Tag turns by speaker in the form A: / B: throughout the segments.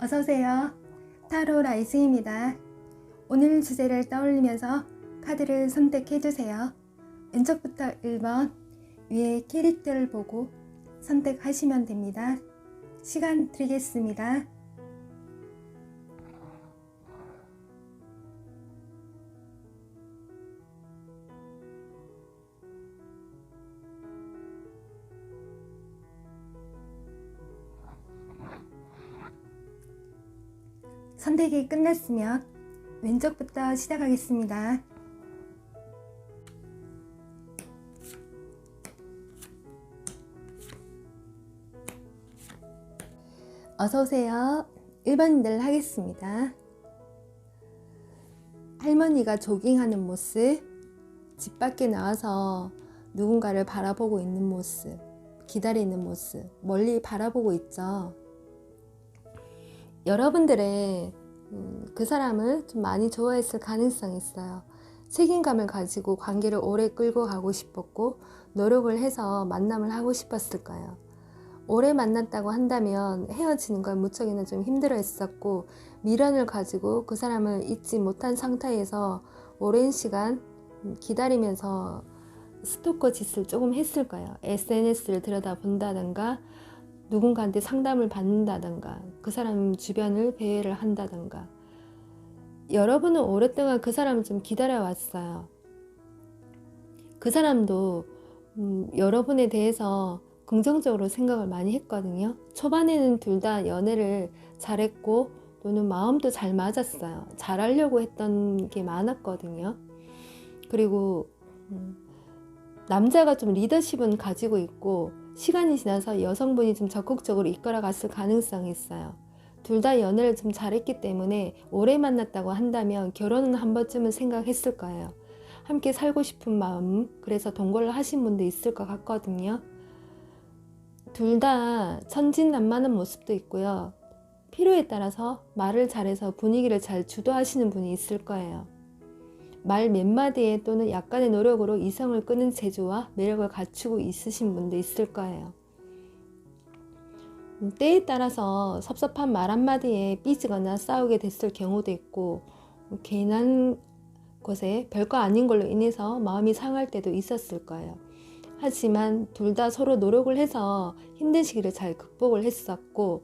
A: 어서오세요. 타로 라이즈입니다. 오늘 주제를 떠올리면서 카드를 선택해주세요. 왼쪽부터 1번 위에 캐릭터를 보고 선택하시면 됩니다. 시간 드리겠습니다. 선택이 끝났으면 왼쪽부터 시작하겠습니다. 어서오세요. 1번들 하겠습니다. 할머니가 조깅하는 모습, 집 밖에 나와서 누군가를 바라보고 있는 모습, 기다리는 모습, 멀리 바라보고 있죠. 여러분들의 그 사람을 좀 많이 좋아했을 가능성이 있어요. 책임감을 가지고 관계를 오래 끌고 가고 싶었고 노력을 해서 만남을 하고 싶었을 거예요. 오래 만났다고 한다면 헤어지는 걸 무척이나 좀 힘들어 했었고 미련을 가지고 그 사람을 잊지 못한 상태에서 오랜 시간 기다리면서 스토커 짓을 조금 했을 거예요. SNS를 들여다본다든가 누군가한테 상담을 받는다든가 그 사람 주변을 배회를 한다든가 여러분은 오랫동안 그 사람을 좀 기다려왔어요. 그 사람도 여러분에 대해서 긍정적으로 생각을 많이 했거든요. 초반에는 둘 다 연애를 잘했고 또는 마음도 잘 맞았어요. 잘하려고 했던 게 많았거든요. 그리고 남자가 좀 리더십은 가지고 있고 시간이 지나서 여성분이 좀 적극적으로 이끌어 갔을 가능성이 있어요. 둘 다 연애를 좀 잘했기 때문에 오래 만났다고 한다면 결혼은 한 번쯤은 생각했을 거예요. 함께 살고 싶은 마음, 그래서 동거를 하신 분도 있을 것 같거든요. 둘 다 천진난만한 모습도 있고요. 필요에 따라서 말을 잘해서 분위기를 잘 주도하시는 분이 있을 거예요. 말 몇 마디에 또는 약간의 노력으로 이성을 끄는 재주와 매력을 갖추고 있으신 분도 있을 거예요. 때에 따라서 섭섭한 말 한마디에 삐지거나 싸우게 됐을 경우도 있고 괜한 것에 별거 아닌 걸로 인해서 마음이 상할 때도 있었을 거예요. 하지만 둘 다 서로 노력을 해서 힘든 시기를 잘 극복을 했었고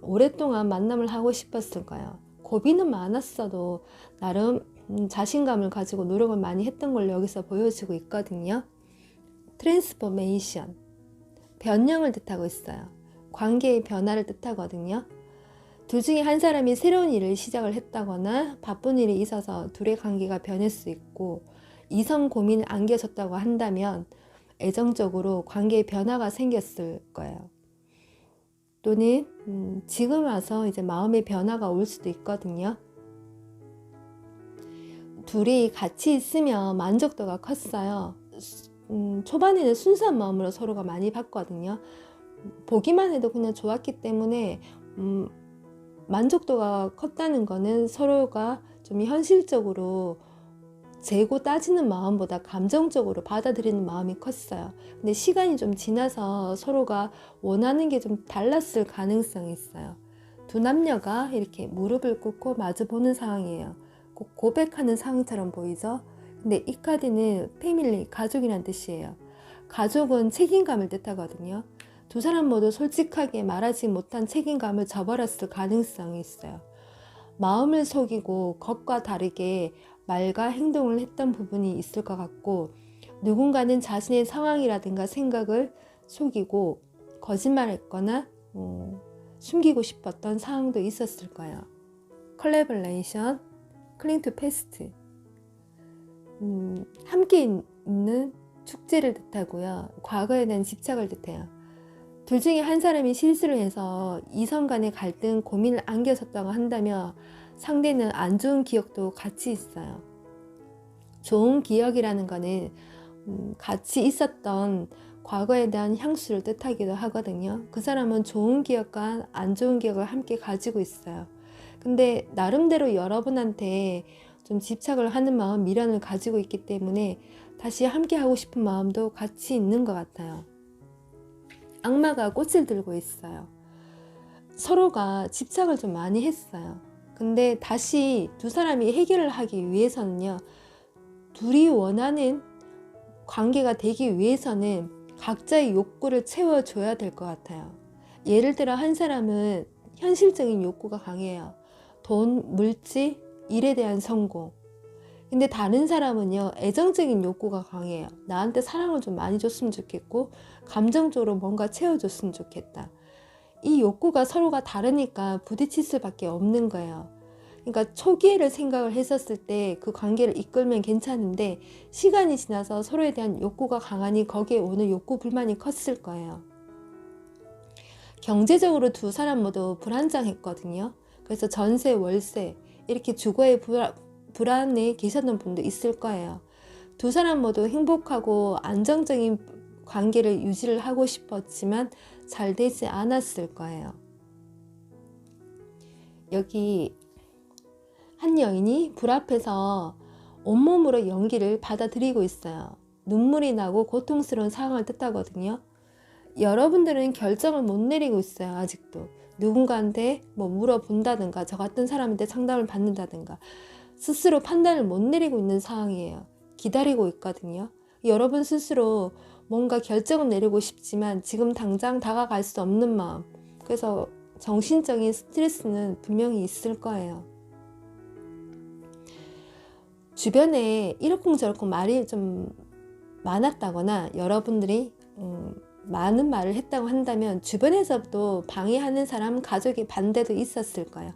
A: 오랫동안 만남을 하고 싶었을 거예요. 고비는 많았어도 나름 자신감을 가지고 노력을 많이 했던 걸 여기서 보여주고 있거든요. 트랜스포메이션, 변형을 뜻하고 있어요. 관계의 변화를 뜻하거든요. 둘 중에 한 사람이 새로운 일을 시작을 했다거나 바쁜 일이 있어서 둘의 관계가 변할 수 있고 이성 고민을 안겨졌다고 한다면 애정적으로 관계의 변화가 생겼을 거예요. 또는 지금 와서 이제 마음의 변화가 올 수도 있거든요. 둘이 같이 있으면 만족도가 컸어요. 초반에는 순수한 마음으로 서로가 많이 봤거든요. 보기만 해도 그냥 좋았기 때문에 만족도가 컸다는 거는 서로가 좀 현실적으로 재고 따지는 마음보다 감정적으로 받아들이는 마음이 컸어요. 근데 시간이 좀 지나서 서로가 원하는 게 좀 달랐을 가능성이 있어요. 두 남녀가 이렇게 무릎을 꿇고 마주보는 상황이에요. 꼭 고백하는 상황처럼 보이죠? 근데 이 카드는 패밀리, 가족이란 뜻이에요. 가족은 책임감을 뜻하거든요. 두 사람 모두 솔직하게 말하지 못한 책임감을 저버렸을 가능성이 있어요. 마음을 속이고 겉과 다르게 말과 행동을 했던 부분이 있을 것 같고 누군가는 자신의 상황이라든가 생각을 속이고 거짓말했거나 숨기고 싶었던 상황도 있었을 거예요. 컬래버레이션, 클링 투 패스트, 함께 있는 축제를 뜻하고요. 과거에 대한 집착을 뜻해요. 둘 중에 한 사람이 실수를 해서 이성 간의 갈등, 고민을 안겨섰다고 한다면 상대는 안 좋은 기억도 같이 있어요. 좋은 기억이라는 거는 같이 있었던 과거에 대한 향수를 뜻하기도 하거든요. 그 사람은 좋은 기억과 안 좋은 기억을 함께 가지고 있어요. 근데 나름대로 여러분한테 좀 집착을 하는 마음, 미련을 가지고 있기 때문에 다시 함께 하고 싶은 마음도 같이 있는 것 같아요. 악마가 꽃을 들고 있어요. 서로가 집착을 좀 많이 했어요. 근데 다시 두 사람이 해결을 하기 위해서는요, 둘이 원하는 관계가 되기 위해서는 각자의 욕구를 채워줘야 될 것 같아요. 예를 들어 한 사람은 현실적인 욕구가 강해요. 돈, 물질, 일에 대한 성공. 근데 다른 사람은요, 애정적인 욕구가 강해요. 나한테 사랑을 좀 많이 줬으면 좋겠고, 감정적으로 뭔가 채워줬으면 좋겠다. 이 욕구가 서로가 다르니까 부딪힐 수밖에 없는 거예요. 그러니까 초기에를 생각을 했었을 때 그 관계를 이끌면 괜찮은데, 시간이 지나서 서로에 대한 욕구가 강하니 거기에 오는 욕구 불만이 컸을 거예요. 경제적으로 두 사람 모두 불안정했거든요. 그래서 전세, 월세 이렇게 주거의 불안에 계셨던 분도 있을 거예요. 두 사람 모두 행복하고 안정적인 관계를 유지를 하고 싶었지만 잘 되지 않았을 거예요. 여기 한 여인이 불 앞에서 온몸으로 연기를 받아들이고 있어요. 눈물이 나고 고통스러운 상황을 뜻하거든요. 여러분들은 결정을 못 내리고 있어요. 아직도 누군가한테 뭐 물어본다든가 저 같은 사람한테 상담을 받는다든가 스스로 판단을 못 내리고 있는 상황이에요. 기다리고 있거든요. 여러분 스스로 뭔가 결정을 내리고 싶지만 지금 당장 다가갈 수 없는 마음, 그래서 정신적인 스트레스는 분명히 있을 거예요. 주변에 이러쿵저러쿵 말이 좀 많았다거나 여러분들이 많은 말을 했다고 한다면 주변에서도 방해하는 사람, 가족의 반대도 있었을 거예요.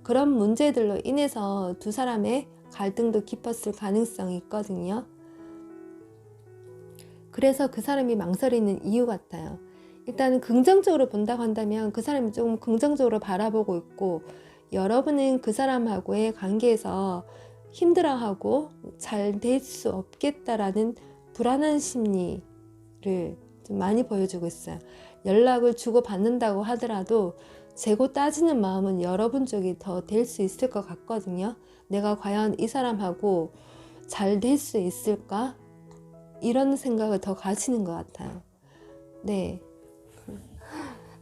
A: 그런 문제들로 인해서 두 사람의 갈등도 깊었을 가능성이 있거든요. 그래서 그 사람이 망설이는 이유 같아요. 일단 긍정적으로 본다고 한다면 그 사람이 조금 긍정적으로 바라보고 있고, 여러분은 그 사람하고의 관계에서 힘들어하고 잘 될 수 없겠다라는 불안한 심리를 좀 많이 보여주고 있어요. 연락을 주고받는다고 하더라도 재고 따지는 마음은 여러분 쪽이 더 될 수 있을 것 같거든요. 내가 과연 이 사람하고 잘 될 수 있을까? 이런 생각을 더 가지는 것 같아요. 네.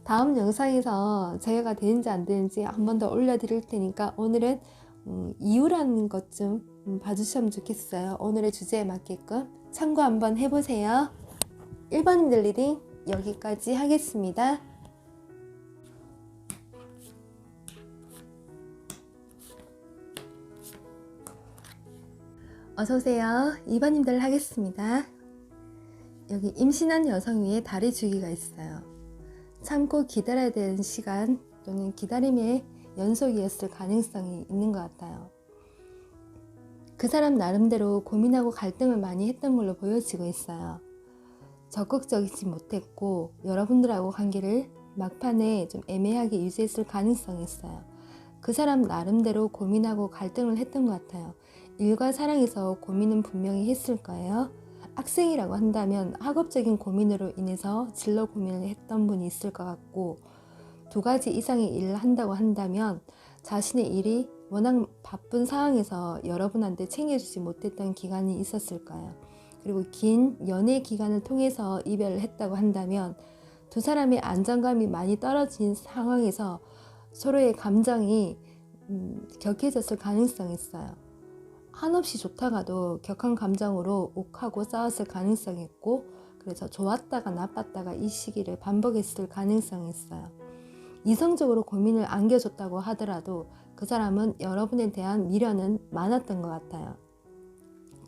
A: 다음 영상에서 제가 되는지 안 되는지 한 번 더 올려드릴 테니까 오늘은 이유라는 것 좀 봐주시면 좋겠어요. 오늘의 주제에 맞게끔 참고 한번 해보세요. 1번님들 리딩 여기까지 하겠습니다. 어서오세요. 2번님들 하겠습니다. 여기 임신한 여성 위에 다리 주기가 있어요. 참고 기다려야 되는 시간 또는 기다림의 연속이었을 가능성이 있는 것 같아요. 그 사람 나름대로 고민하고 갈등을 많이 했던 걸로 보여지고 있어요. 적극적이지 못했고 여러분들하고 관계를 막판에 좀 애매하게 유지했을 가능성이 있어요. 그 사람 나름대로 고민하고 갈등을 했던 것 같아요. 일과 사랑에서 고민은 분명히 했을 거예요. 학생이라고 한다면 학업적인 고민으로 인해서 진로 고민을 했던 분이 있을 것 같고, 두 가지 이상의 일을 한다고 한다면 자신의 일이 워낙 바쁜 상황에서 여러분한테 챙겨주지 못했던 기간이 있었을 거예요. 그리고 긴 연애 기간을 통해서 이별을 했다고 한다면 두 사람의 안정감이 많이 떨어진 상황에서 서로의 감정이 격해졌을 가능성이 있어요. 한없이 좋다가도 격한 감정으로 욱하고 싸웠을 가능성이 있고, 그래서 좋았다가 나빴다가 이 시기를 반복했을 가능성이 있어요. 이성적으로 고민을 안겨줬다고 하더라도 그 사람은 여러분에 대한 미련은 많았던 것 같아요.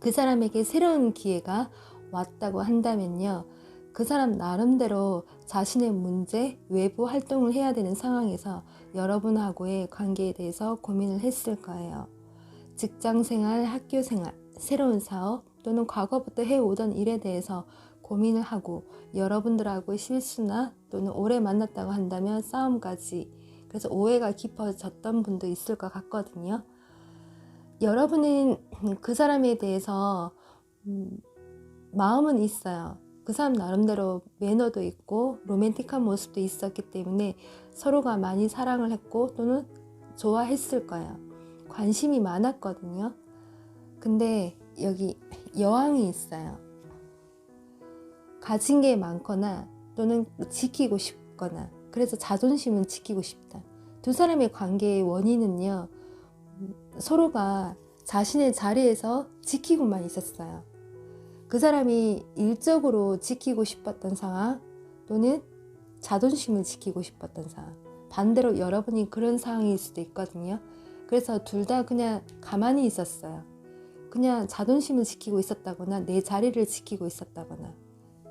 A: 그 사람에게 새로운 기회가 왔다고 한다면요, 그 사람 나름대로 자신의 문제, 외부 활동을 해야 되는 상황에서 여러분하고의 관계에 대해서 고민을 했을 거예요. 직장생활, 학교생활, 새로운 사업 또는 과거부터 해오던 일에 대해서 고민을 하고, 여러분들하고의 실수나 또는 오래 만났다고 한다면 싸움까지, 그래서 오해가 깊어졌던 분도 있을 것 같거든요. 여러분은 그 사람에 대해서 마음은 있어요. 그 사람 나름대로 매너도 있고 로맨틱한 모습도 있었기 때문에 서로가 많이 사랑을 했고 또는 좋아했을 거예요. 관심이 많았거든요. 근데 여기 여왕이 있어요. 가진 게 많거나 또는 지키고 싶거나 그래서 자존심은 지키고 싶다. 두 사람의 관계의 원인은요, 서로가 자신의 자리에서 지키고만 있었어요. 그 사람이 일적으로 지키고 싶었던 상황 또는 자존심을 지키고 싶었던 상황, 반대로 여러분이 그런 상황일 수도 있거든요. 그래서 둘 다 그냥 가만히 있었어요. 그냥 자존심을 지키고 있었다거나 내 자리를 지키고 있었다거나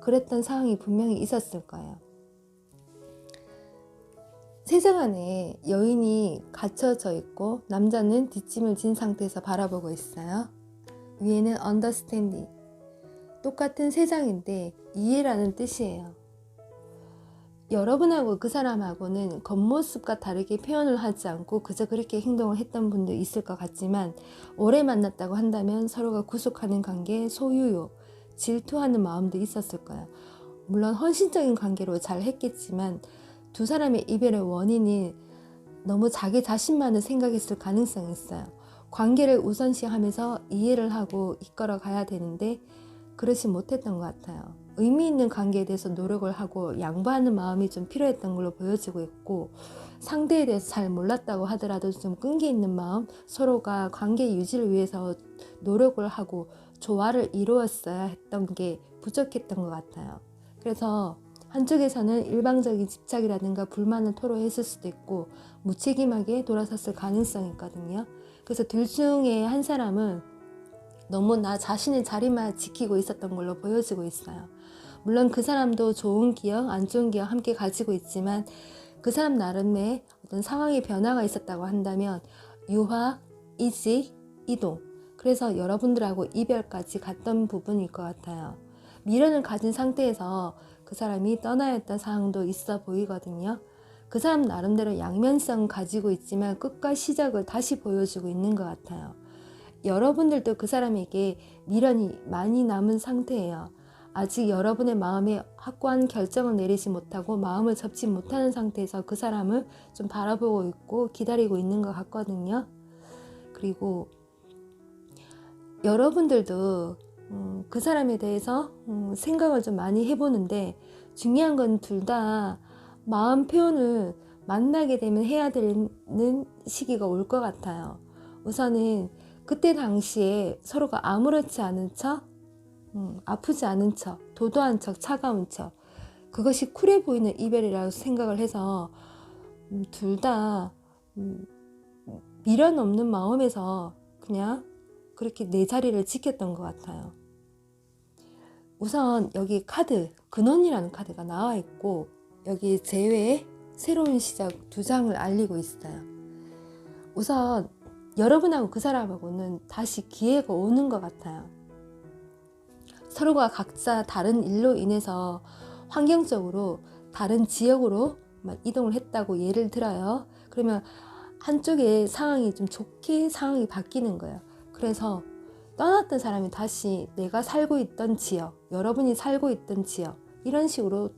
A: 그랬던 상황이 분명히 있었을 거예요. 세상 안에 여인이 갇혀져 있고 남자는 뒷짐을 진 상태에서 바라보고 있어요. 위에는 understanding, 똑같은 세상인데 이해라는 뜻이에요. 여러분하고 그 사람하고는 겉모습과 다르게 표현을 하지 않고 그저 그렇게 행동을 했던 분도 있을 것 같지만, 오래 만났다고 한다면 서로가 구속하는 관계, 소유욕, 질투하는 마음도 있었을 거예요. 물론 헌신적인 관계로 잘 했겠지만 두 사람의 이별의 원인이 너무 자기 자신만을 생각했을 가능성이 있어요. 관계를 우선시하면서 이해를 하고 이끌어 가야 되는데 그러지 못했던 것 같아요. 의미 있는 관계에 대해서 노력을 하고 양보하는 마음이 좀 필요했던 걸로 보여지고 있고, 상대에 대해서 잘 몰랐다고 하더라도 좀 끈기 있는 마음, 서로가 관계 유지를 위해서 노력을 하고 조화를 이루었어야 했던 게 부족했던 것 같아요. 그래서 한쪽에서는 일방적인 집착이라든가 불만을 토로했을 수도 있고 무책임하게 돌아섰을 가능성이 있거든요. 그래서 둘 중에 한 사람은 너무 나 자신의 자리만 지키고 있었던 걸로 보여지고 있어요. 물론 그 사람도 좋은 기억, 안 좋은 기억 함께 가지고 있지만 그 사람 나름의 어떤 상황의 변화가 있었다고 한다면 유화, 이직, 이동, 그래서 여러분들하고 이별까지 갔던 부분일 것 같아요. 미련을 가진 상태에서 그 사람이 떠나야 했던 상황도 있어 보이거든요. 그 사람 나름대로 양면성 가지고 있지만 끝과 시작을 다시 보여주고 있는 것 같아요. 여러분들도 그 사람에게 미련이 많이 남은 상태예요. 아직 여러분의 마음에 확고한 결정을 내리지 못하고 마음을 접지 못하는 상태에서 그 사람을 좀 바라보고 있고 기다리고 있는 것 같거든요. 그리고 여러분들도 그 사람에 대해서 생각을 좀 많이 해보는데, 중요한 건 둘 다 마음 표현을 만나게 되면 해야 되는 시기가 올 것 같아요. 우선은 그때 당시에 서로가 아무렇지 않은 척, 아프지 않은 척, 도도한 척, 차가운 척, 그것이 쿨해 보이는 이별이라고 생각을 해서 둘 다 미련 없는 마음에서 그냥 그렇게 내 자리를 지켰던 것 같아요. 우선 여기 카드, 근원이라는 카드가 나와 있고 여기 재회의 새로운 시작 2장을 알리고 있어요. 우선 여러분하고 그 사람하고는 다시 기회가 오는 것 같아요. 서로가 각자 다른 일로 인해서 환경적으로 다른 지역으로 이동을 했다고 예를 들어요. 그러면 한쪽의 상황이 좀 좋게 상황이 바뀌는 거예요. 그래서 떠났던 사람이 다시 내가 살고 있던 지역, 여러분이 살고 있던 지역, 이런 식으로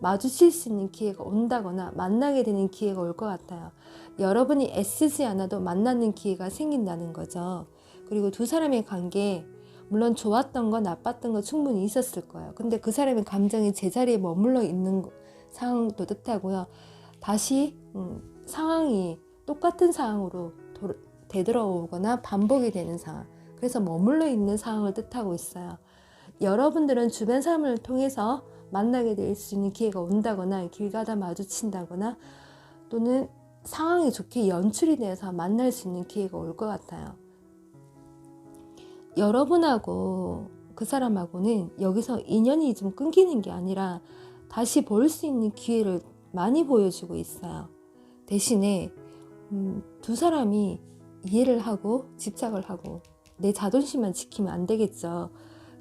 A: 마주칠 수 있는 기회가 온다거나 만나게 되는 기회가 올 것 같아요. 여러분이 애쓰지 않아도 만나는 기회가 생긴다는 거죠. 그리고 두 사람의 관계, 물론 좋았던 거 나빴던 거 충분히 있었을 거예요. 근데 그 사람의 감정이 제자리에 머물러 있는 상황도 뜻하고요. 다시 상황이 똑같은 상황으로 되돌아오거나 반복이 되는 상황, 그래서 머물러 있는 상황을 뜻하고 있어요. 여러분들은 주변 사람을 통해서 만나게 될 수 있는 기회가 온다거나 길 가다 마주친다거나 또는 상황이 좋게 연출이 되어서 만날 수 있는 기회가 올 것 같아요. 여러분하고 그 사람하고는 여기서 인연이 좀 끊기는 게 아니라 다시 볼 수 있는 기회를 많이 보여주고 있어요. 대신에 두 사람이 이해를 하고 집착을 하고 내 자존심만 지키면 안 되겠죠.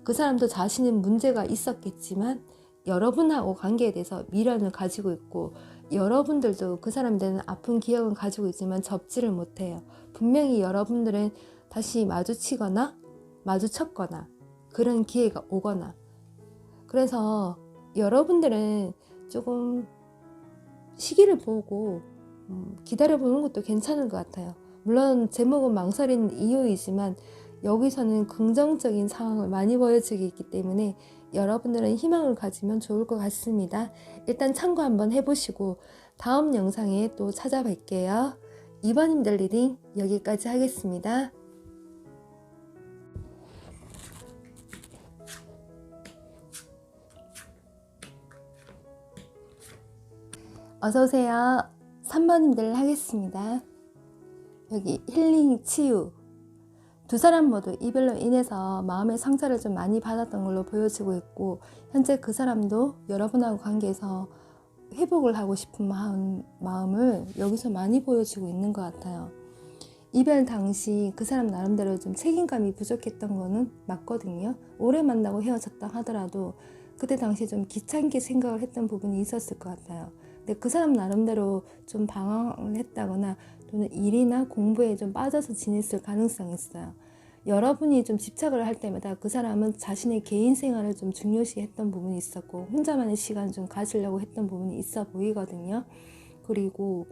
A: 그 사람도 자신은 문제가 있었겠지만 여러분하고 관계에 대해서 미련을 가지고 있고, 여러분들도 그 사람에 대한 아픈 기억은 가지고 있지만 접지를 못해요. 분명히 여러분들은 다시 마주치거나 마주쳤거나 그런 기회가 오거나, 그래서 여러분들은 조금 시기를 보고 기다려보는 것도 괜찮은 것 같아요. 물론 제목은 망설이는 이유이지만 여기서는 긍정적인 상황을 많이 보여주고 있기 때문에 여러분들은 희망을 가지면 좋을 것 같습니다. 일단 참고 한번 해보시고 다음 영상에 또 찾아뵐게요. 2번님들 리딩 여기까지 하겠습니다. 어서오세요. 3번님들 하겠습니다. 여기 힐링, 치유. 두 사람 모두 이별로 인해서 마음의 상처를 좀 많이 받았던 걸로 보여지고 있고, 현재 그 사람도 여러분하고 관계에서 회복을 하고 싶은 마음을 여기서 많이 보여지고 있는 것 같아요. 이별 당시 그 사람 나름대로 좀 책임감이 부족했던 거는 맞거든요. 오래 만나고 헤어졌다 하더라도 그때 당시 좀 귀찮게 생각을 했던 부분이 있었을 것 같아요. 근데 그 사람 나름대로 좀 방황을 했다거나 또는 일이나 공부에 좀 빠져서 지냈을 가능성이 있어요. 여러분이 좀 집착을 할 때마다 그 사람은 자신의 개인 생활을 좀 중요시 했던 부분이 있었고, 혼자만의 시간을 좀 가지려고 했던 부분이 있어 보이거든요. 그리고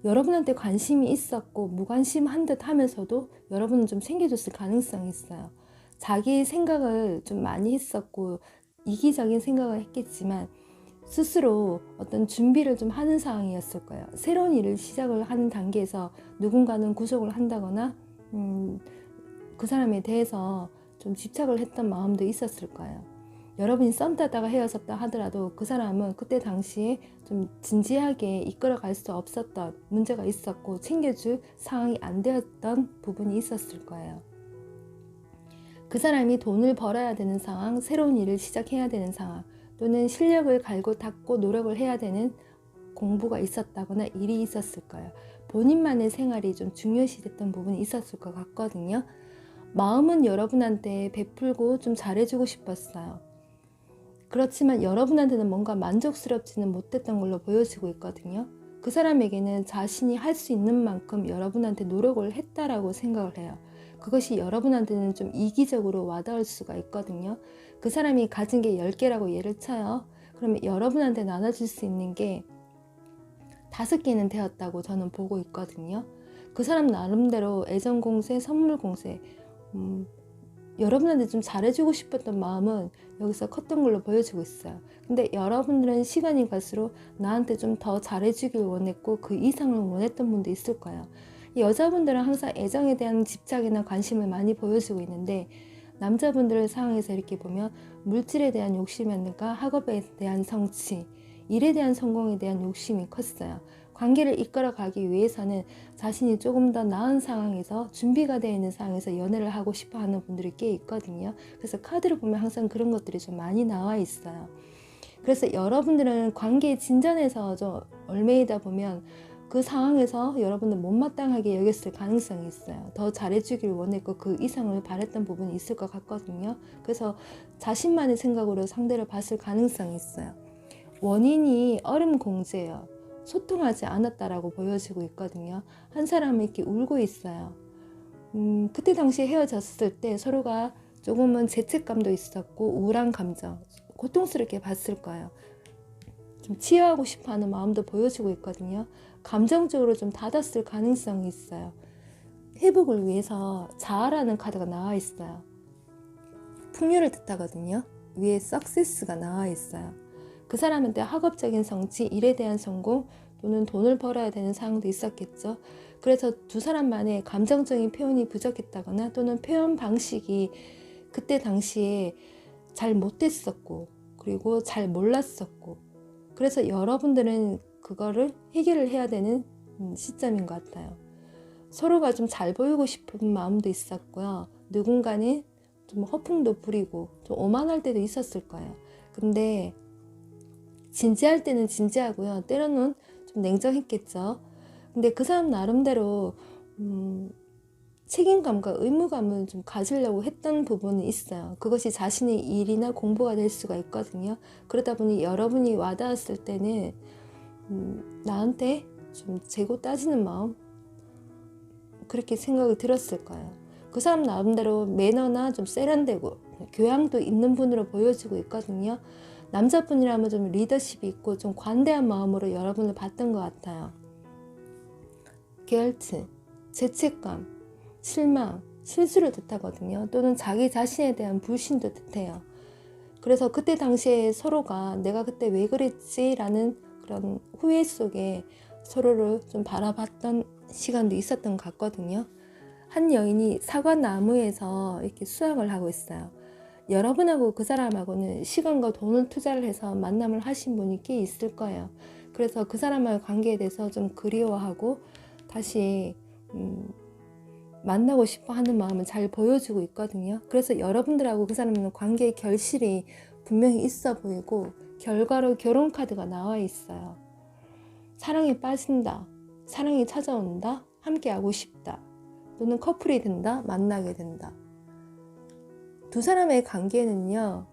A: 여러분한테 관심이 있었고 무관심한 듯 하면서도 여러분은 좀 챙겨줬을 가능성이 있어요. 자기 생각을 좀 많이 했었고 이기적인 생각을 했겠지만 스스로 어떤 준비를 좀 하는 상황이었을 거예요. 새로운 일을 시작을 하는 단계에서 누군가는 구속을 한다거나 그 사람에 대해서 좀 집착을 했던 마음도 있었을 거예요. 여러분이 썸 타다가 헤어졌다 하더라도 그 사람은 그때 당시에 좀 진지하게 이끌어갈 수 없었던 문제가 있었고 챙겨줄 상황이 안 되었던 부분이 있었을 거예요. 그 사람이 돈을 벌어야 되는 상황, 새로운 일을 시작해야 되는 상황, 또는 실력을 갈고 닦고 노력을 해야 되는 공부가 있었다거나 일이 있었을 거예요. 본인만의 생활이 좀 중요시 됐던 부분이 있었을 것 같거든요. 마음은 여러분한테 베풀고 좀 잘해주고 싶었어요. 그렇지만 여러분한테는 뭔가 만족스럽지는 못했던 걸로 보여지고 있거든요. 그 사람에게는 자신이 할 수 있는 만큼 여러분한테 노력을 했다라고 생각을 해요. 그것이 여러분한테는 좀 이기적으로 와닿을 수가 있거든요. 그 사람이 가진 게 10개라고 예를 쳐요. 그러면 여러분한테 나눠줄 수 있는 게 5개는 되었다고 저는 보고 있거든요. 그 사람 나름대로 애정 공세, 선물 공세, 여러분한테 좀 잘해주고 싶었던 마음은 여기서 컸던 걸로 보여지고 있어요. 근데 여러분들은 시간이 갈수록 나한테 좀 더 잘해주길 원했고 그 이상을 원했던 분도 있을 거예요. 여자분들은 항상 애정에 대한 집착이나 관심을 많이 보여주고 있는데, 남자분들의 상황에서 이렇게 보면 물질에 대한 욕심이었는가, 학업에 대한 성취, 일에 대한 성공에 대한 욕심이 컸어요. 관계를 이끌어가기 위해서는 자신이 조금 더 나은 상황에서 준비가 되어 있는 상황에서 연애를 하고 싶어 하는 분들이 꽤 있거든요. 그래서 카드를 보면 항상 그런 것들이 좀 많이 나와 있어요. 그래서 여러분들은 관계 진전에서 좀 얽매이다 보면 그 상황에서 여러분들 못마땅하게 여겼을 가능성이 있어요. 더 잘해주길 원했고 그 이상을 바랬던 부분이 있을 것 같거든요. 그래서 자신만의 생각으로 상대를 봤을 가능성이 있어요. 원인이 얼음 공제예요. 소통하지 않았다라고 보여지고 있거든요. 한 사람이 이렇게 울고 있어요. 그때 당시에 헤어졌을 때 서로가 조금은 죄책감도 있었고 우울한 감정, 고통스럽게 봤을 거예요. 좀 치유하고 싶어하는 마음도 보여지고 있거든요. 감정적으로 좀 닫았을 가능성이 있어요. 회복을 위해서 자아라는 카드가 나와 있어요. 풍요를 뜻하거든요. 위에 석세스가 나와 있어요. 그 사람한테 학업적인 성취, 일에 대한 성공 또는 돈을 벌어야 되는 상황도 있었겠죠. 그래서 두 사람만의 감정적인 표현이 부족했다거나 또는 표현 방식이 그때 당시에 잘 못됐었고 그리고 잘 몰랐었고, 그래서 여러분들은 그거를 해결을 해야 되는 시점인 것 같아요. 서로가 좀 잘 보이고 싶은 마음도 있었고요. 누군가는 좀 허풍도 부리고 좀 오만할 때도 있었을 거예요. 근데 진지할 때는 진지하고요. 때로는 좀 냉정했겠죠. 근데 그 사람 나름대로 책임감과 의무감을 좀 가지려고 했던 부분이 있어요. 그것이 자신의 일이나 공부가 될 수가 있거든요. 그러다 보니 여러분이 와닿았을 때는 나한테 좀 재고 따지는 마음, 그렇게 생각이 들었을 거예요. 그 사람 나름대로 매너나 좀 세련되고 교양도 있는 분으로 보여지고 있거든요. 남자분이라면 좀 리더십이 있고 좀 관대한 마음으로 여러분을 봤던 것 같아요. 게을트, 죄책감, 실망, 실수를 뜻하거든요. 또는 자기 자신에 대한 불신도 뜻해요. 그래서 그때 당시에 서로가 내가 그때 왜 그랬지? 라는 그런 후회 속에 서로를 좀 바라봤던 시간도 있었던 것 같거든요. 한 여인이 사과나무에서 이렇게 수학을 하고 있어요. 여러분하고 그 사람하고는 시간과 돈을 투자를 해서 만남을 하신 분이 꽤 있을 거예요. 그래서 그 사람과의 관계에 대해서 좀 그리워하고 다시 만나고 싶어 하는 마음을 잘 보여주고 있거든요. 그래서 여러분들하고 그 사람은 관계의 결실이 분명히 있어 보이고 결과로 결혼 카드가 나와 있어요. 사랑에 빠진다, 사랑이 찾아온다, 함께하고 싶다, 또는 커플이 된다, 만나게 된다. 두 사람의 관계는요,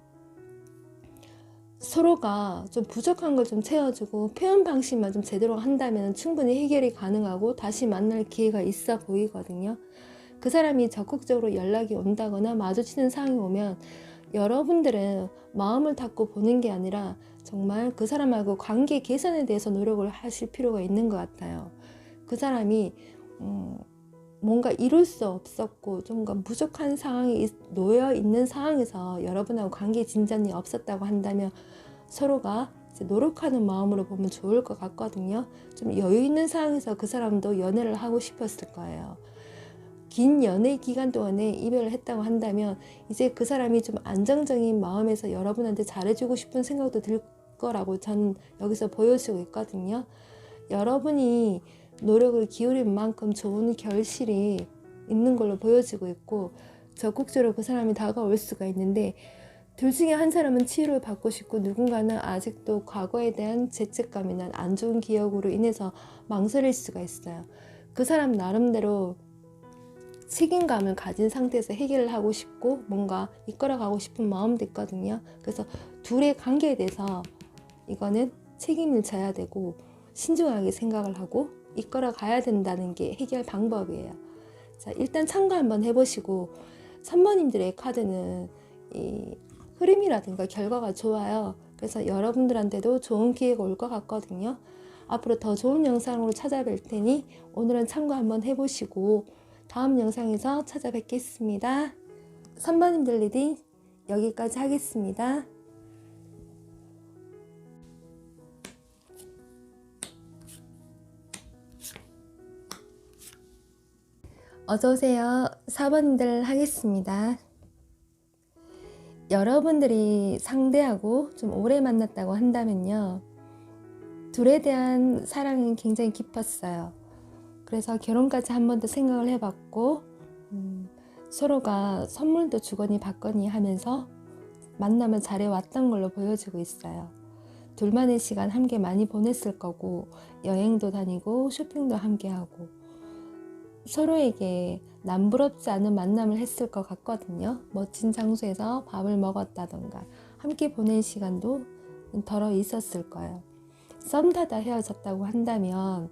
A: 서로가 좀 부족한 걸 좀 채워주고 표현 방식만 좀 제대로 한다면 충분히 해결이 가능하고 다시 만날 기회가 있어 보이거든요. 그 사람이 적극적으로 연락이 온다거나 마주치는 상황이 오면 여러분들은 마음을 닫고 보는 게 아니라 정말 그 사람하고 관계 개선에 대해서 노력을 하실 필요가 있는 것 같아요. 그 사람이 뭔가 이룰 수 없었고 좀 부족한 상황이 놓여 있는 상황에서 여러분하고 관계 진전이 없었다고 한다면 서로가 이제 노력하는 마음으로 보면 좋을 것 같거든요. 좀 여유 있는 상황에서 그 사람도 연애를 하고 싶었을 거예요. 긴 연애 기간 동안에 이별을 했다고 한다면 이제 그 사람이 좀 안정적인 마음에서 여러분한테 잘해주고 싶은 생각도 들 거라고 저는 여기서 보여주고 있거든요. 여러분이 노력을 기울인 만큼 좋은 결실이 있는 걸로 보여지고 있고 적극적으로 그 사람이 다가올 수가 있는데, 둘 중에 한 사람은 치유를 받고 싶고 누군가는 아직도 과거에 대한 죄책감이나 안 좋은 기억으로 인해서 망설일 수가 있어요. 그 사람 나름대로 책임감을 가진 상태에서 해결을 하고 싶고 뭔가 이끌어가고 싶은 마음도 있거든요. 그래서 둘의 관계에 대해서 이거는 책임을 져야 되고 신중하게 생각을 하고 이끌어 가야 된다는 게 해결 방법이에요. 자, 일단 참고 한번 해보시고, 선모님들의 카드는 이 흐름이라든가 결과가 좋아요. 그래서 여러분들한테도 좋은 기회가 올 것 같거든요. 앞으로 더 좋은 영상으로 찾아뵐 테니 오늘은 참고 한번 해보시고 다음 영상에서 찾아뵙겠습니다. 선모님들 리딩 여기까지 하겠습니다. 어서오세요. 4번들 하겠습니다. 여러분들이 상대하고 좀 오래 만났다고 한다면요, 둘에 대한 사랑은 굉장히 깊었어요. 그래서 결혼까지 한 번 더 생각을 해봤고 서로가 선물도 주거니 받거니 하면서 만남을 잘해왔던 걸로 보여지고 있어요. 둘만의 시간 함께 많이 보냈을 거고 여행도 다니고 쇼핑도 함께 하고 서로에게 남부럽지 않은 만남을 했을 것 같거든요. 멋진 장소에서 밥을 먹었다던가 함께 보낸 시간도 덜어 있었을 거예요. 썸 타다 헤어졌다고 한다면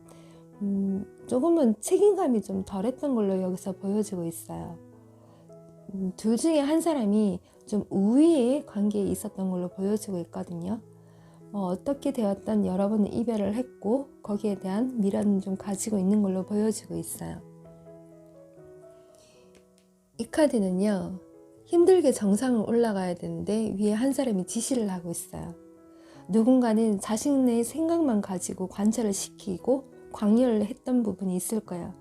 A: 조금은 책임감이 좀 덜했던 걸로 여기서 보여지고 있어요. 둘 중에 한 사람이 좀 우위의 관계에 있었던 걸로 보여지고 있거든요. 어떻게 되었던 여러분은 이별을 했고 거기에 대한 미련은 좀 가지고 있는 걸로 보여지고 있어요. 이 카드는요, 힘들게 정상을 올라가야 되는데 위에 한 사람이 지시를 하고 있어요. 누군가는 자신의 생각만 가지고 관찰을 시키고 광열을 했던 부분이 있을 거예요.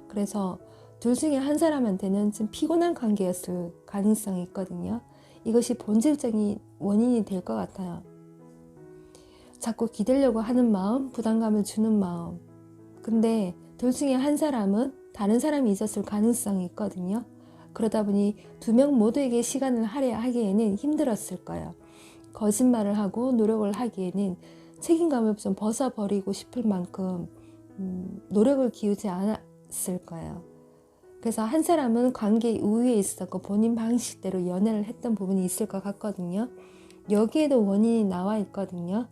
A: 그래서 둘 중에 한 사람한테는 좀 피곤한 관계였을 가능성이 있거든요. 이것이 본질적인 원인이 될 것 같아요. 자꾸 기대려고 하는 마음, 부담감을 주는 마음. 근데 둘 중에 한 사람은 다른 사람이 있었을 가능성이 있거든요. 그러다 보니 두 명 모두에게 시간을 할애하기에는 힘들었을 거예요. 거짓말을 하고 노력을 하기에는 책임감을 좀 벗어버리고 싶을 만큼 노력을 기울지 않았을 거예요. 그래서 한 사람은 관계 우위에 있었고 본인 방식대로 연애를 했던 부분이 있을 것 같거든요. 여기에도 원인이 나와 있거든요.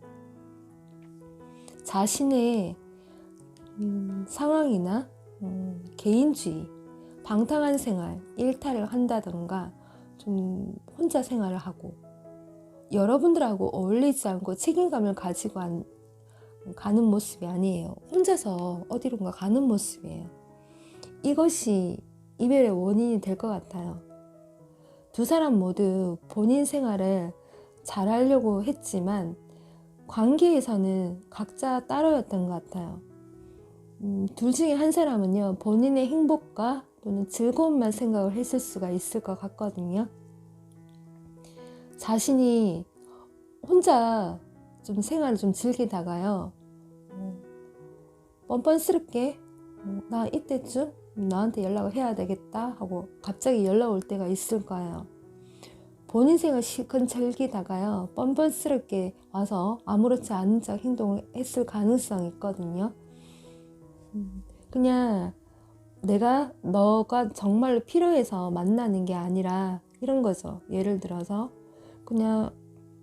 A: 자신의 상황이나 개인주의, 방탕한 생활, 일탈을 한다던가 좀 혼자 생활을 하고 여러분들하고 어울리지 않고 책임감을 가지고 가는 모습이 아니에요. 혼자서 어디론가 가는 모습이에요. 이것이 이별의 원인이 될 것 같아요. 두 사람 모두 본인 생활을 잘하려고 했지만 관계에서는 각자 따로였던 것 같아요. 둘 중에 한 사람은요, 본인의 행복과 또는 즐거움만 생각을 했을 수가 있을 것 같거든요. 자신이 혼자 좀 생활을 좀 즐기다가요, 뻔뻔스럽게 나 이때쯤 너한테 연락을 해야 되겠다 하고 갑자기 연락 올 때가 있을 거예요. 본인 생활 실컷 즐기다가요, 뻔뻔스럽게 와서 아무렇지 않은 척 행동을 했을 가능성이 있거든요. 그냥 너가 정말로 필요해서 만나는 게 아니라 이런 거죠. 예를 들어서 그냥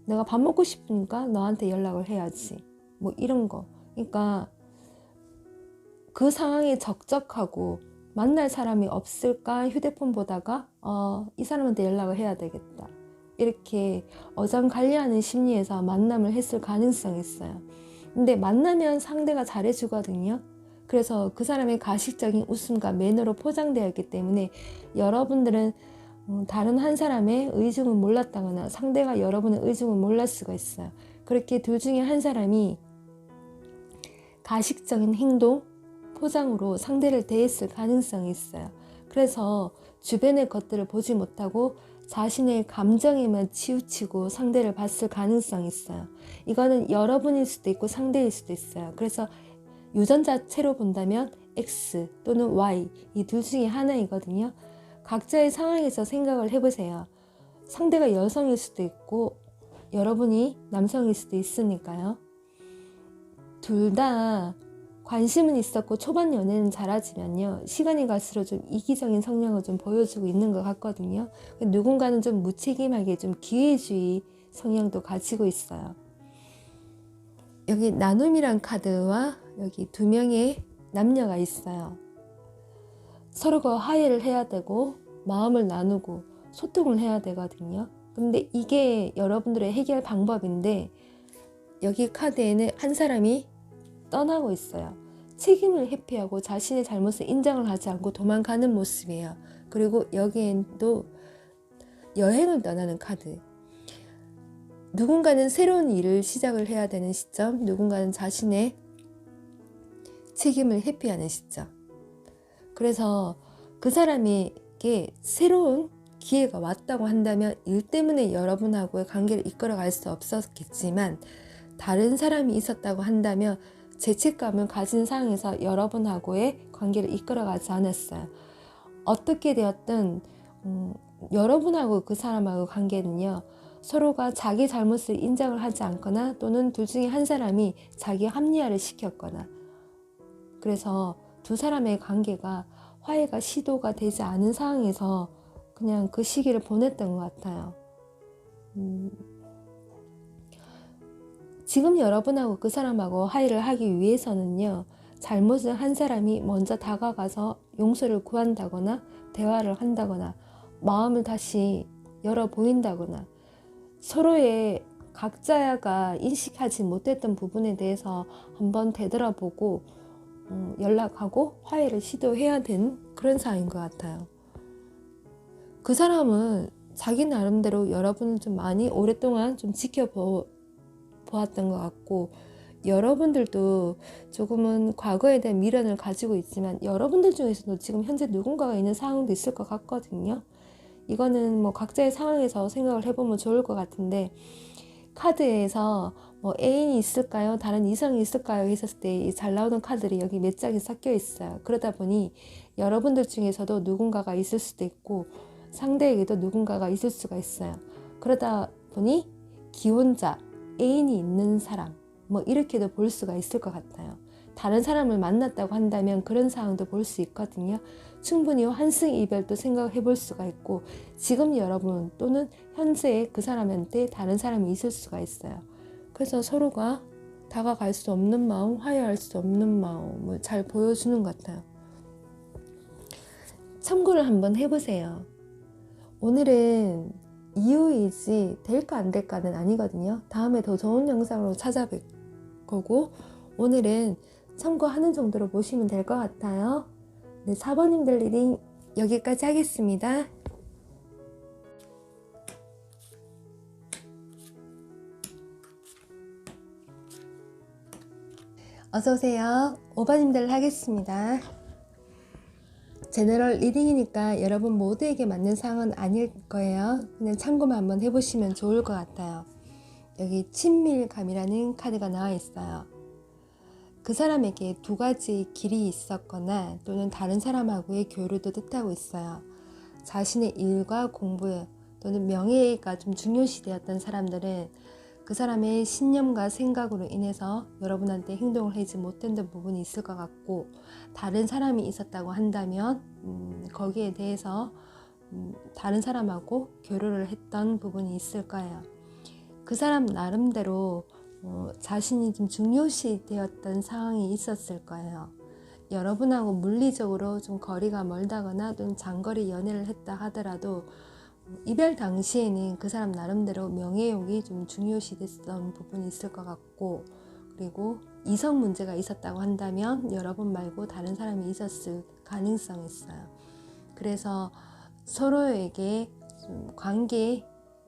A: 내가 밥 먹고 싶으니까 너한테 연락을 해야지, 뭐 이런 거. 그러니까 그 상황에 적적하고 만날 사람이 없을까 휴대폰 보다가 이 사람한테 연락을 해야 되겠다, 이렇게 어정간리하는 심리에서 만남을 했을 가능성이 있어요. 근데 만나면 상대가 잘해주거든요. 그래서 그 사람의 가식적인 웃음과 매너로 포장되어 있기 때문에 여러분들은 다른 한 사람의 의중을 몰랐다거나 상대가 여러분의 의중을 몰랄 수가 있어요. 그렇게 둘 중에 한 사람이 가식적인 행동, 포장으로 상대를 대했을 가능성이 있어요. 그래서 주변의 것들을 보지 못하고 자신의 감정에만 치우치고 상대를 봤을 가능성이 있어요. 이거는 여러분일 수도 있고 상대일 수도 있어요. 그래서 유전자체로 본다면 X 또는 Y, 이 둘 중에 하나이거든요. 각자의 상황에서 생각을 해보세요. 상대가 여성일 수도 있고 여러분이 남성일 수도 있으니까요. 둘 다 관심은 있었고 초반 연애는 잘하지만요, 시간이 갈수록 좀 이기적인 성향을 좀 보여주고 있는 것 같거든요. 누군가는 좀 무책임하게 좀 기회주의 성향도 가지고 있어요. 여기 나눔이란 카드와 여기 두 명의 남녀가 있어요. 서로가 화해를 해야 되고 마음을 나누고 소통을 해야 되거든요. 근데 이게 여러분들의 해결 방법인데, 여기 카드에는 한 사람이 떠나고 있어요. 책임을 회피하고 자신의 잘못을 인정을 하지 않고 도망가는 모습이에요. 그리고 여기에도 여행을 떠나는 카드. 누군가는 새로운 일을 시작을 해야 되는 시점, 누군가는 자신의 책임을 회피하는 시점. 그래서 그 사람에게 새로운 기회가 왔다고 한다면 일 때문에 여러분하고의 관계를 이끌어갈 수 없었겠지만, 다른 사람이 있었다고 한다면 죄책감을 가진 상황에서 여러분하고의 관계를 이끌어가지 않았어요. 어떻게 되었든 여러분하고 그 사람하고 관계는요, 서로가 자기 잘못을 인정을 하지 않거나 또는 둘 중에 한 사람이 자기 합리화를 시켰거나, 그래서 두 사람의 관계가 화해가 시도가 되지 않은 상황에서 그냥 그 시기를 보냈던 것 같아요. 지금 여러분하고 그 사람하고 화해를 하기 위해서는요, 잘못을 한 사람이 먼저 다가가서 용서를 구한다거나 대화를 한다거나 마음을 다시 열어 보인다거나 서로의 각자가 인식하지 못했던 부분에 대해서 한번 되돌아보고 연락하고 화해를 시도해야 되는 그런 상황인 것 같아요. 그 사람은 자기 나름대로 여러분을 좀 많이 오랫동안 좀 보았던 것 같고, 여러분들도 조금은 과거에 대한 미련을 가지고 있지만 여러분들 중에서도 지금 현재 누군가가 있는 상황도 있을 것 같거든요. 이거는 뭐 각자의 상황에서 생각을 해보면 좋을 것 같은데, 카드에서 뭐 애인이 있을까요? 다른 이성이 있을까요? 했었을 때 잘 나오는 카드들이 여기 몇 장이 섞여 있어요. 그러다 보니 여러분들 중에서도 누군가가 있을 수도 있고 상대에게도 누군가가 있을 수가 있어요. 그러다 보니 기혼자, 애인이 있는 사람, 뭐 이렇게도 볼 수가 있을 것 같아요. 다른 사람을 만났다고 한다면 그런 상황도 볼 수 있거든요. 충분히 환승이별도 생각을 해볼 수가 있고, 지금 여러분 또는 현재 그 사람한테 다른 사람이 있을 수가 있어요. 그래서 서로가 다가갈 수 없는 마음, 화해할 수 없는 마음을 잘 보여주는 것 같아요. 참고를 한번 해보세요. 오늘은 이유이지 될까 안 될까는 아니거든요. 다음에 더 좋은 영상으로 찾아뵐 거고, 오늘은 참고하는 정도로 보시면 될 것 같아요. 네, 4번님들 리딩 여기까지 하겠습니다. 어서오세요. 오바님들 하겠습니다. 제너럴 리딩이니까 여러분 모두에게 맞는 상황은 아닐 거예요. 그냥 참고만 한번 해보시면 좋을 것 같아요. 여기 친밀감이라는 카드가 나와 있어요. 그 사람에게 두 가지 길이 있었거나 또는 다른 사람하고의 교류도 뜻하고 있어요. 자신의 일과 공부 또는 명예가 좀 중요시되었던 사람들은 그 사람의 신념과 생각으로 인해서 여러분한테 행동을 하지 못했던 부분이 있을 것 같고, 다른 사람이 있었다고 한다면 거기에 대해서 다른 사람하고 교류를 했던 부분이 있을 거예요. 그 사람 나름대로 자신이 좀 중요시 되었던 상황이 있었을 거예요. 여러분하고 물리적으로 좀 거리가 멀다거나 또는 장거리 연애를 했다 하더라도 이별 당시에는 그 사람 나름대로 명예욕이 좀 중요시 됐던 부분이 있을 것 같고, 그리고 이성 문제가 있었다고 한다면 여러분 말고 다른 사람이 있었을 가능성이 있어요. 그래서 서로에게 좀 관계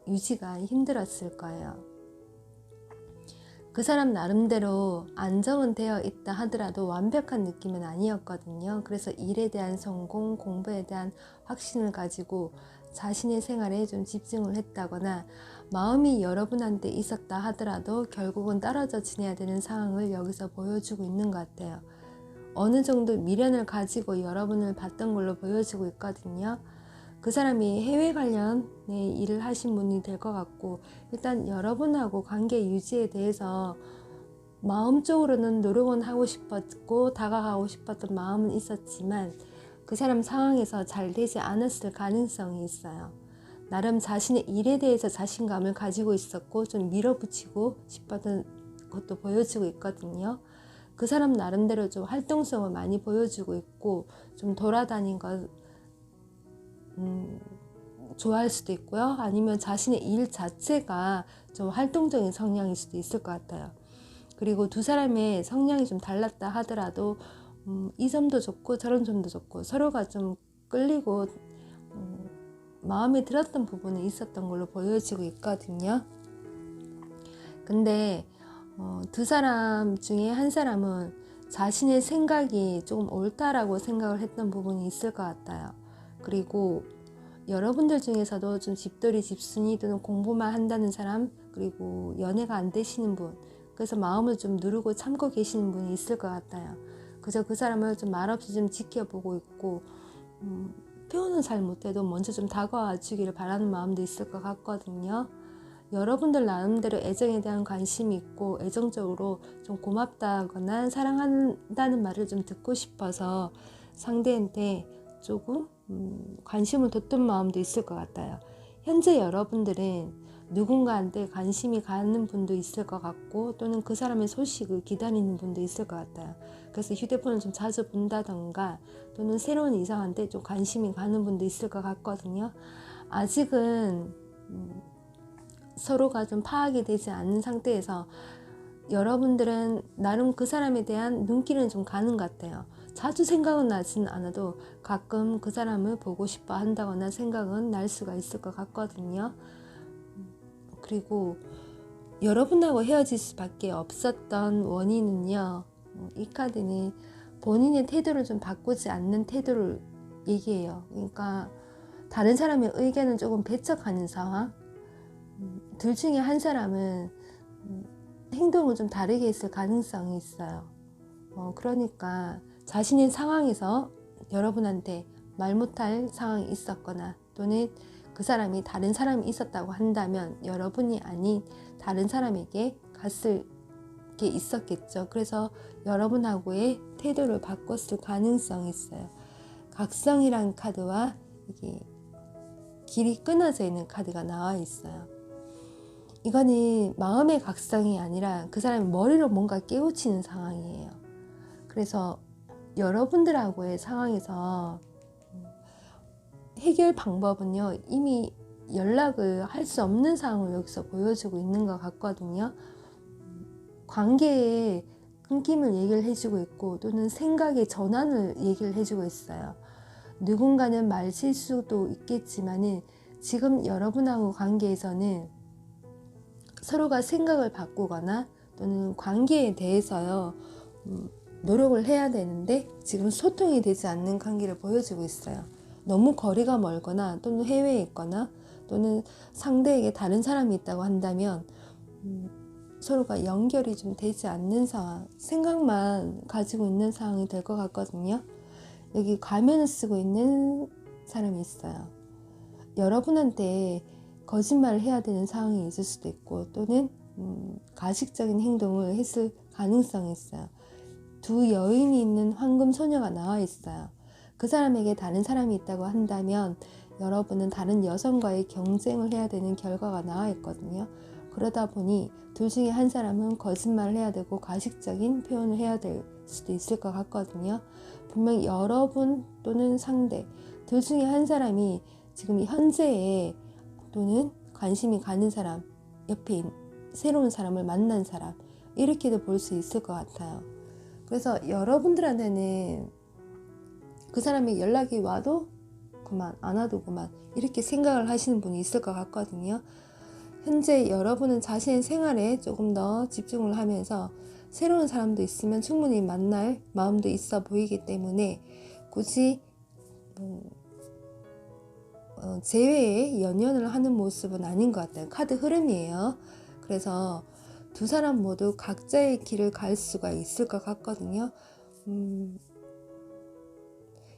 A: 유지가 힘들었을 거예요. 그 사람 나름대로 안정은 되어 있다 하더라도 완벽한 느낌은 아니었거든요. 그래서 일에 대한 성공, 공부에 대한 확신을 가지고 자신의 생활에 좀 집중을 했다거나, 마음이 여러분한테 있었다 하더라도 결국은 떨어져 지내야 되는 상황을 여기서 보여주고 있는 것 같아요. 어느 정도 미련을 가지고 여러분을 봤던 걸로 보여지고 있거든요. 그 사람이 해외 관련의 일을 하신 분이 될 것 같고, 일단 여러분하고 관계 유지에 대해서 마음적으로는 노력은 하고 싶었고 다가가고 싶었던 마음은 있었지만 그 사람 상황에서 잘 되지 않았을 가능성이 있어요. 나름 자신의 일에 대해서 자신감을 가지고 있었고 좀 밀어붙이고 싶었던 것도 보여지고 있거든요. 그 사람 나름대로 좀 활동성을 많이 보여주고 있고 좀 돌아다닌 것 좋아할 수도 있고요. 아니면 자신의 일 자체가 좀 활동적인 성향일 수도 있을 것 같아요. 그리고 두 사람의 성향이 좀 달랐다 하더라도 이 점도 좋고 저런 점도 좋고 서로가 좀 끌리고 마음에 들었던 부분이 있었던 걸로 보여지고 있거든요. 근데 두 사람 중에 한 사람은 자신의 생각이 조금 옳다라고 생각을 했던 부분이 있을 것 같아요. 그리고 여러분들 중에서도 좀 집돌이 집순이 또는 공부만 한다는 사람, 그리고 연애가 안 되시는 분, 그래서 마음을 좀 누르고 참고 계시는 분이 있을 것 같아요. 그저 그 사람을 좀 말없이 좀 지켜보고 있고 표현은 잘 못해도 먼저 좀 다가와 주기를 바라는 마음도 있을 것 같거든요. 여러분들 나름대로 애정에 대한 관심이 있고 애정적으로 좀 고맙다거나 사랑한다는 말을 좀 듣고 싶어서 상대한테 조금 관심을 뒀던 마음도 있을 것 같아요. 현재 여러분들은 누군가한테 관심이 가는 분도 있을 것 같고 또는 그 사람의 소식을 기다리는 분도 있을 것 같아요. 그래서 휴대폰을 좀 자주 본다던가 또는 새로운 이성한테 좀 관심이 가는 분도 있을 것 같거든요. 아직은 서로가 좀 파악이 되지 않는 상태에서 여러분들은 나름 그 사람에 대한 눈길은 좀 가는 것 같아요. 자주 생각은 나지는 않아도 가끔 그 사람을 보고 싶어 한다거나 생각은 날 수가 있을 것 같거든요. 그리고 여러분하고 헤어질 수밖에 없었던 원인은요, 이 카드는 본인의 태도를 좀 바꾸지 않는 태도를 얘기해요. 그러니까 다른 사람의 의견은 조금 배척하는 상황. 둘 중에 한 사람은 행동을 좀 다르게 했을 가능성이 있어요. 그러니까 자신의 상황에서 여러분한테 말 못할 상황이 있었거나 또는 그 사람이 다른 사람이 있었다고 한다면 여러분이 아닌 다른 사람에게 갔을 게 있었겠죠. 그래서 여러분하고의 태도를 바꿨을 가능성이 있어요. 각성이란 카드와 이게 길이 끊어져 있는 카드가 나와 있어요. 이거는 마음의 각성이 아니라 그 사람이 머리로 뭔가 깨우치는 상황이에요. 그래서 여러분들하고의 상황에서 해결 방법은요, 이미 연락을 할 수 없는 상황을 여기서 보여주고 있는 것 같거든요. 관계의 끊김을 얘기를 해주고 있고 또는 생각의 전환을 얘기를 해주고 있어요. 누군가는 말 실수도 있겠지만은 지금 여러분하고 관계에서는 서로가 생각을 바꾸거나 또는 관계에 대해서요, 노력을 해야 되는데 지금 소통이 되지 않는 관계를 보여주고 있어요. 너무 거리가 멀거나 또는 해외에 있거나 또는 상대에게 다른 사람이 있다고 한다면 서로가 연결이 좀 되지 않는 상황, 생각만 가지고 있는 상황이 될 것 같거든요. 여기 가면을 쓰고 있는 사람이 있어요. 여러분한테 거짓말을 해야 되는 상황이 있을 수도 있고 또는 가식적인 행동을 했을 가능성이 있어요. 두 여인이 있는 황금 소녀가 나와 있어요. 그 사람에게 다른 사람이 있다고 한다면 여러분은 다른 여성과의 경쟁을 해야 되는 결과가 나와 있거든요. 그러다 보니 둘 중에 한 사람은 거짓말을 해야 되고 가식적인 표현을 해야 될 수도 있을 것 같거든요. 분명 여러분 또는 상대 둘 중에 한 사람이 지금 현재에 또는 관심이 가는 사람, 옆에 새로운 사람을 만난 사람, 이렇게도 볼 수 있을 것 같아요. 그래서 여러분들한테는 그 사람이 연락이 와도 그만, 안 와도 그만, 이렇게 생각을 하시는 분이 있을 것 같거든요. 현재 여러분은 자신의 생활에 조금 더 집중을 하면서 새로운 사람도 있으면 충분히 만날 마음도 있어 보이기 때문에 굳이 제외의 연연을 하는 모습은 아닌 것 같아요. 카드 흐름이에요. 그래서 두 사람 모두 각자의 길을 갈 수가 있을 것 같거든요.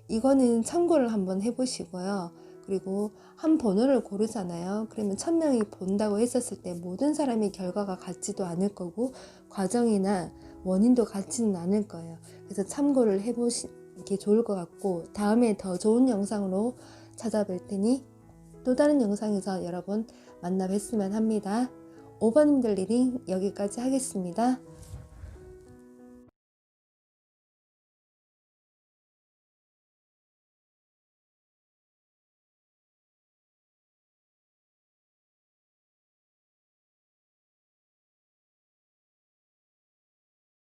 A: 이거는 참고를 한번 해보시고요. 그리고 한 번호를 고르잖아요. 그러면 1000명이 본다고 했었을 때 모든 사람의 결과가 같지도 않을 거고 과정이나 원인도 같지는 않을 거예요. 그래서 참고를 해보시는 게 좋을 것 같고 다음에 더 좋은 영상으로 찾아뵐 테니 또 다른 영상에서 여러분 만나 뵀으면 합니다. 5번님들 리딩 여기까지 하겠습니다.